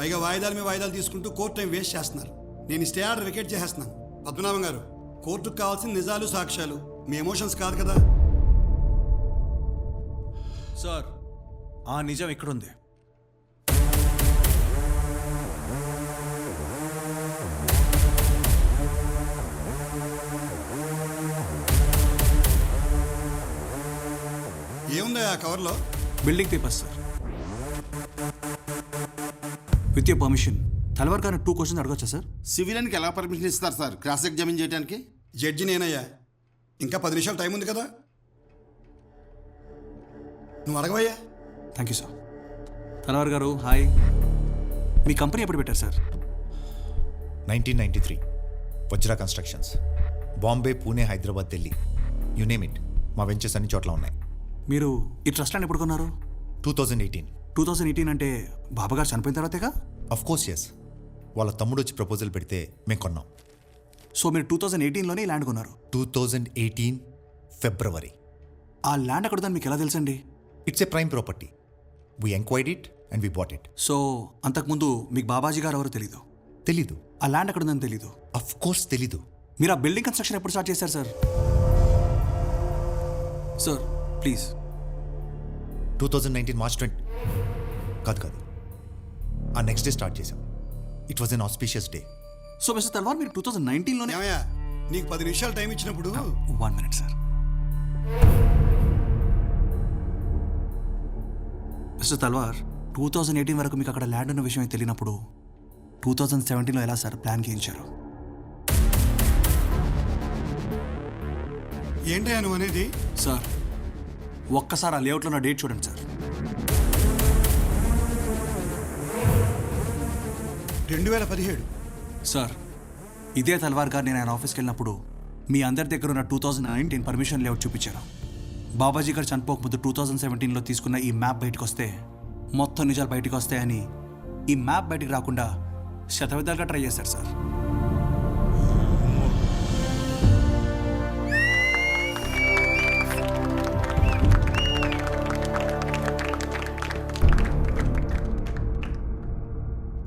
పైగా వాయిదాల మీద వాయిదాలు తీసుకుంటూ కోర్టు టైం వేస్ట్ చేస్తున్నారు. నేను స్టే ఆర్డర్ వికెట్ చేసేస్తున్నాను. పద్మనాభం గారు, కోర్టుకు కావాల్సిన నిజాలు సాక్ష్యాలు, మీ ఎమోషన్స్ కాదు కదా. సార్, ఆ నిజం ఎక్కడుంది? ఏముందా ఆ కవర్లో? Building papers sir. With your permission Talwar గారు 2 క్వశ్చన్స్ అడగొచ్చా సార్? సివిలియన్కి ఎలా పర్మిషన్ ఇస్తారు సార్ క్రాస్ ఎగ్జామిన్ చేయడానికి? జడ్జి నేనయ్యా. ఇంకా 10 నిమిషాలు టైం ఉంది కదా, నువ్వు అడగవయ్యా. Thank you sir. తలవార్ గారు హాయ్. మీ కంపెనీ ఎప్పుడు పెట్టారు sir? 1993 Vajra constructions. Bombay, Pune, Hyderabad, Delhi, you name it, మా వెంచర్స్ అన్ని చోట్ల ఉన్నాయి. మీరు ఈ ట్రస్ట్ ల్యాండ్ ఎప్పుడు కొన్నారు? 2018. 2018 అంటే బాబాగారు చనిపోయిన తర్వాతేగా? Of course yes. వాళ్ళ తమ్ముడు వచ్చి ప్రపోజల్ పెడితే మేము కొన్నాం. సో మీరు 2018లోనే ఈ ల్యాండ్ కొన్నారు? 2018 ఫిబ్రవరి. ఆ ల్యాండ్ అక్కడ మీకు ఎలా తెలుసండి? It's a prime property. We enquired it and we bought it. So అంతకుముందు మీకు బాబాజీ గారు ఎవరో తెలీదు? తెలీదు. ఆ ల్యాండ్ అక్కడ ఉందని తెలీదు? అఫ్ కోర్స్ తెలీదు. మీరు ఆ బిల్డింగ్ కన్స్ట్రక్షన్ ఎప్పుడు స్టార్ట్ చేశారు సార్? Sir please. 2019 మార్చ్ 20 కాదు, ఆ నెక్స్ట్ డే స్టార్ట్ చేసాం. It was an auspicious day. So mister Talwar, మీరు 2019లోనే? ఏమయ్యా, నీకు 10 నిమిషాలు టైం ఇచ్చినప్పుడు 1 minute సార్. మిస్టర్ తల్వార్, 2018 వరకు మీకు అక్కడ ల్యాండ్ ఉన్న విషయం తెలియనప్పుడు 2017లో ఎలా సార్ ప్లాన్ గీయించారు? ఏంటయ్యా నువ్వు అనేది? సార్ ఒక్కసారి ఆ లేఅవుట్లో ఉన్న డేట్ చూడండి సార్. 2017. సార్ ఇదే తల్వార్ గారు నేను ఆయన ఆఫీస్కి వెళ్ళినప్పుడు మీ అందరి దగ్గర ఉన్న 2019 పర్మిషన్ లేఅవుట్ చూపించారు. బాబాజీ గారు చనిపోకముందు 2017లో తీసుకున్న ఈ మ్యాప్ బయటకు వస్తే మొత్తం నిజాలు బయటకు వస్తాయని ఈ మ్యాప్ బయటికి రాకుండా శతవిధాలుగా ట్రై చేశారు సార్.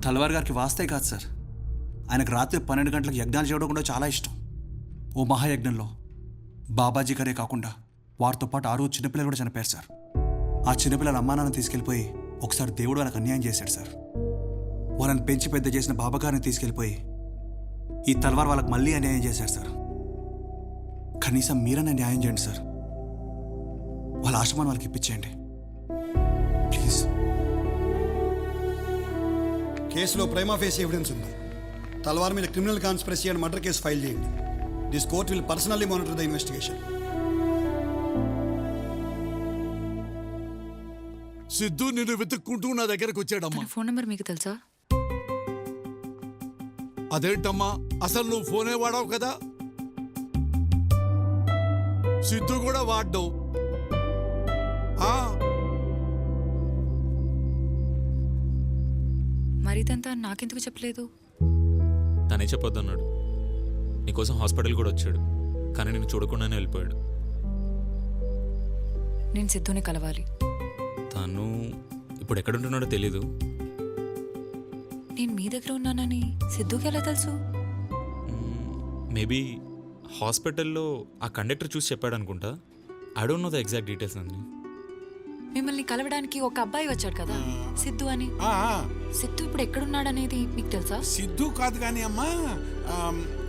తల్వార్ గారికి వాస్తే కాదు సార్, ఆయనకు రాత్రి 12 గంటలకు యజ్ఞాలు చేయడం కూడా చాలా ఇష్టం. ఓ మహాయజ్ఞంలో బాబాజీ గారే కాకుండా వారితో పాటు 6 చిన్నపిల్లలు కూడా చనిపోయారు సార్. ఆ చిన్నపిల్లల అమ్మానాన్ని తీసుకెళ్ళిపోయి ఒకసారి దేవుడు వాళ్ళకి అన్యాయం చేశాడు సార్. వాళ్ళని పెంచి పెద్ద చేసిన బాబాగారిని తీసుకెళ్ళిపోయి ఈ తల్వార్ వాళ్ళకి మళ్ళీ అన్యాయం చేశారు సార్. కనీసం మీరన్నా న్యాయం చేయండి సార్. వాళ్ళ ఆశ్రమాన్ని వాళ్ళకి ఇప్పించేయండి ప్లీజ్. కేసులో ప్రైమా ఫేసి ఎవిడెన్స్ ఉంది. తల్వార్ మీద criminal conspiracy and murder case file చేయండి. This court will personally monitor the investigation. Siddhu నిన్ను వెతుక్కుంటూ నా దగ్గరకు వచ్చాడమ్మా. ఫోన్ నెంబర్ మీకు తెలుసా? అదేంటమ్మా, అసలు నువ్వు ఫోనే వాడావు కదా? సిద్ధు కూడా వాడ్డావు. మరిదంతా నాకెందుకు చెప్పలేదు? తనే చెప్పొద్దన్నాడు. నీకోసం హాస్పిటల్ కూడా వచ్చాడు, కానీ నేను చూడకుండానే వెళ్ళిపోయాడు. నేను సిద్ధుని కలవాలి. తను ఇప్పుడు ఎక్కడుంటున్నాడో తెలీదు. నేను మీ దగ్గర ఉన్నానని సిద్ధుకి ఎలా తెలుసు? మేబీ హాస్పిటల్లో ఆ కండక్టర్ చూసి చెప్పాడు అనుకుంటా. I don't know the exact details అండి. మిమ్మల్ని కలవడానికి ఒక అబ్బాయి వచ్చాడు కదా, సిద్ధు అని. సిద్ధు ఇప్పుడు ఎక్కడున్నాడనేది మీకు తెలుసా? సిద్ధు కాదు కానీ అమ్మా,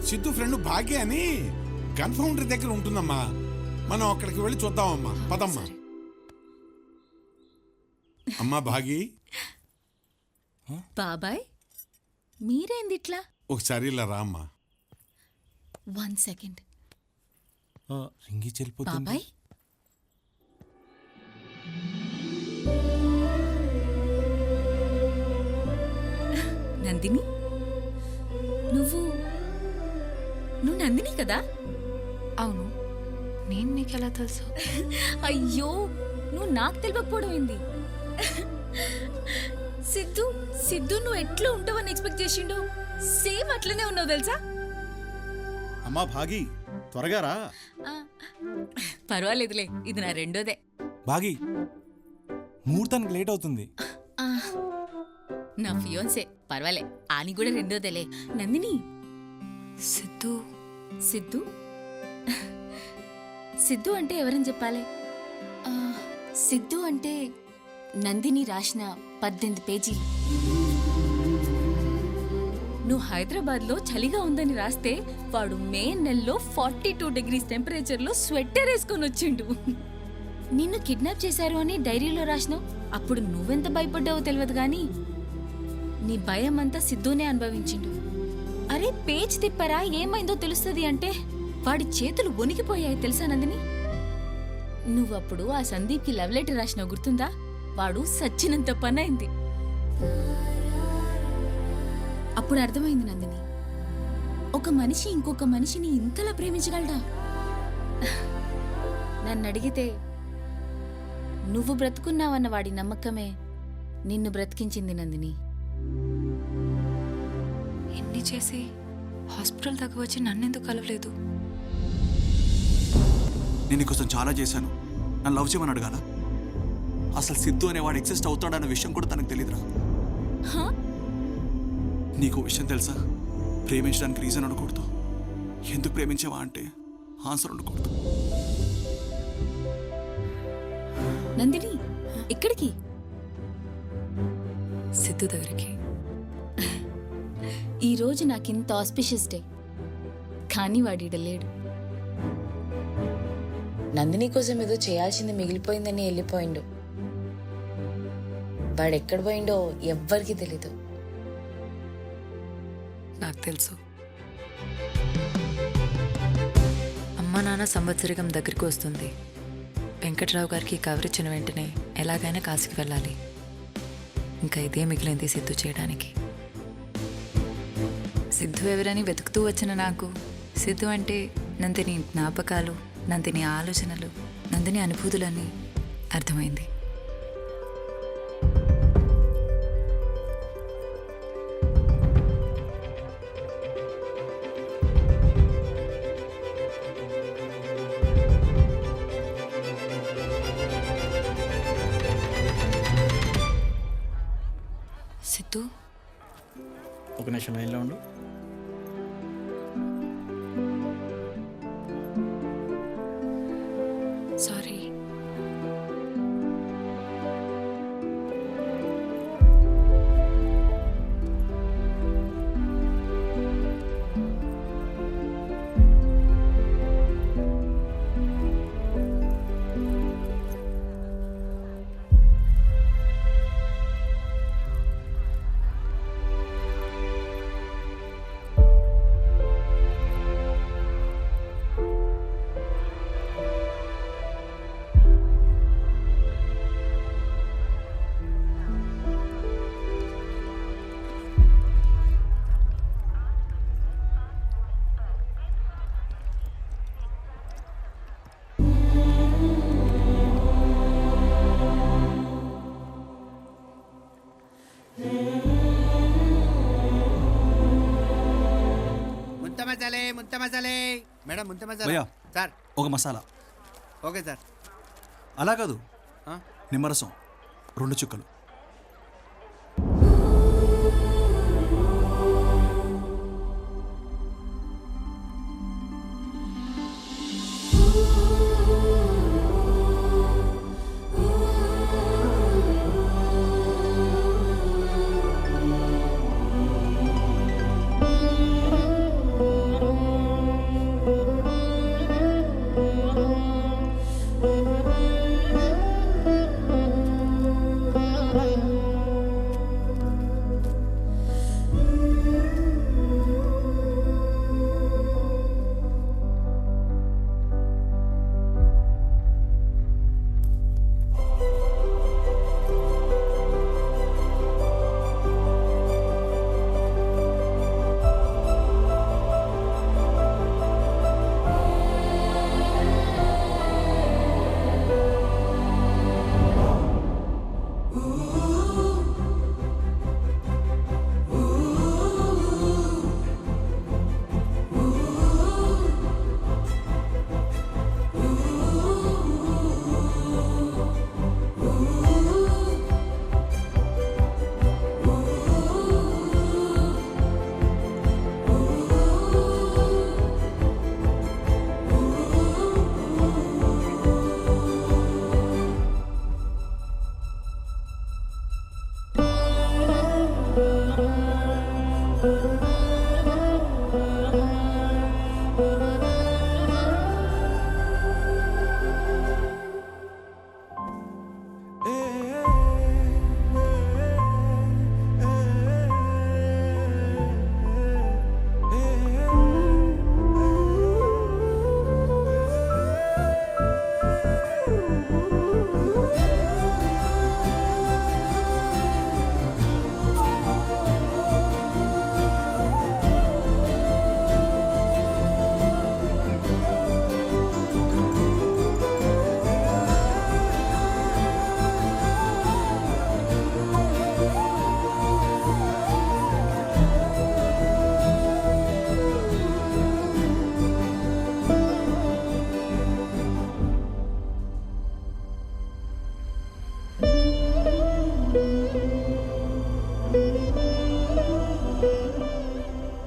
సిద్ధు ఫ్రెండ్ భాగ్య అని గన్ ఫౌండరీ దగ్గర ఉంటుందమ్మా. మనం అక్కడికి వెళ్ళి చూద్దామమ్మా, పదమ్మా. అమ్మా భాగి. బాబాయ్ మీరేంది ఇట్లా? ఒకసారి ఇలా రా అమ్మా. 1 second. రింగి చెల్లిపోతుంది. బాబాయ్ నందిని, నువ్వు నందిని కదా? అవును. నేను నీకెలా తెలుసు? అయ్యో, నువ్వు నాకు తెలియకపోవడం ఏంది? సిద్ధు నువ్వు ఎట్లా ఉంటావని ఎక్స్పెక్ట్ చేసిండు, సేమ్ అట్లనే ఉన్నావు తెలుసా? అమ్మా భాగి, త్వరగా రా. పర్వాలేదులే, ఇది నా రెండోదే. బాగి, ముహూర్తానికి లేట్ అవుతుంది. నా ఫియోన్సే పర్వాలే ఆని కూడా రెండోదేలే. నందిని. సిద్ధు సిద్ధు సిద్ధు అంటే ఎవరని చెప్పాలి? సిద్ధు అంటే నందిని రాసిన 18 పేజీలు. నువ్వు హైదరాబాద్లో చలిగా ఉందని రాస్తే వాడు మే నెలలో 42 degrees టెంపరేచర్లో స్వెట్టర్ వేసుకొని వచ్చిండు. నిన్ను కిడ్నాప్ చేశారు అని డైరీలో రాసినావు. అప్పుడు నువ్వెంత భయపడ్డావో తెలియదు గాని నీ భయం అంతా సిద్ధునే అనుభవించిండు. అరే పేజ్ తిప్పరా ఏమైందో తెలుస్తుంది అంటే వాడి చేతులు వణికిపోయాయి తెలుసా నందిని? నువ్వప్పుడు ఆ సందీప్కి లవ్ లెటర్ రాసినావు గుర్తుందా? వాడు సచ్చినంత పనైంది. అప్పుడు అర్థమైంది నందిని, ఒక మనిషి ఇంకొక మనిషిని ఇంతలా ప్రేమించగలడా? నన్ను అడిగితే నువ్వు బ్రతుకున్నావన్న వాడి నమ్మకమే నిన్ను బ్రతికించింది నందిని. ఎన్ని చేసి హాస్పిటల్ దాకా వచ్చి నన్నెందుకు కలవలేదు? నేను నీకోసం చాలా చేశాను. నన్ను లవ్ చేయమని అడగాల? అసలు సిద్ధు అనేవాడు ఎగ్జిస్ట్ అవుతాడన్న విషయం కూడా తనకు తెలియదురా. హా? నీకు విషయం తెలుసా? ప్రేమించడానికి రీజన్ ఉండకూడదు. ఎందుకు ప్రేమించావా అంటే ఆన్సర్ ఉండకూడదు. నందిని ఎక్కడికి? సిద్ధు దగ్గరికి. ఈరోజు నాకింత ఆస్పిషియస్ డే, కానీ వాడిడ లేడు. నందిని కోసం ఏదో చేయాల్సింది మిగిలిపోయిందని వెళ్ళిపోయిండు. వాడెక్కడ పోయిండో ఎవ్వరికీ తెలీదు. నాకు తెలుసు. అమ్మ నాన్న సంవత్సరికం దగ్గరికి వస్తుంది. వెంకట్రావు గారికి కవర్ ఇచ్చిన వెంటనే ఎలాగైనా కాశీకి వెళ్ళాలి. ఇంకా ఇదే మిగిలింది సిద్ధు చేయడానికి. సిద్ధు ఎవరని వెతుకుతూ వచ్చిన నాకు సిద్ధు అంటే నందిని జ్ఞాపకాలు, నందిని ఆలోచనలు, నందిని అనుభూతులని అర్థమైంది. సిద్ధు, ఒక నిమిషం లైన్లో ఉండు. సారీ. మేడం ముంత భయ్యా, సార్. ఒక మసాలా. Okay sir. అలా కాదు, నిమ్మరసం 2 చుక్కలు.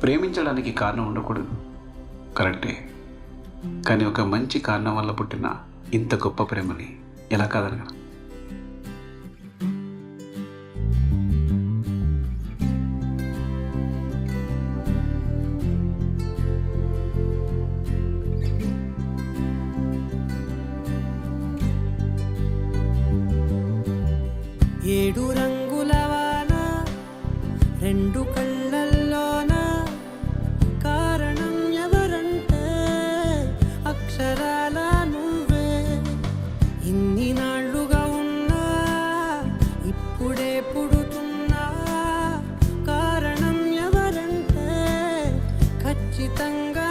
ప్రేమించడానికి కారణం ఉండకూడదు, కరెక్టే. కానీ ఒక మంచి కారణం వల్ల పుట్టిన ఇంత గొప్ప ప్రేమని ఎలా కాదనగలం? ఏడు రంగుల వాన రెండు కళ్ళల్లోన కారణం ఎవరంటే అక్షరాల నువ్వే. ఇన్ని నాళ్ళుగా ఉన్నా ఇప్పుడే పుడుతున్నా కారణం ఎవరంటే ఖచ్చితంగా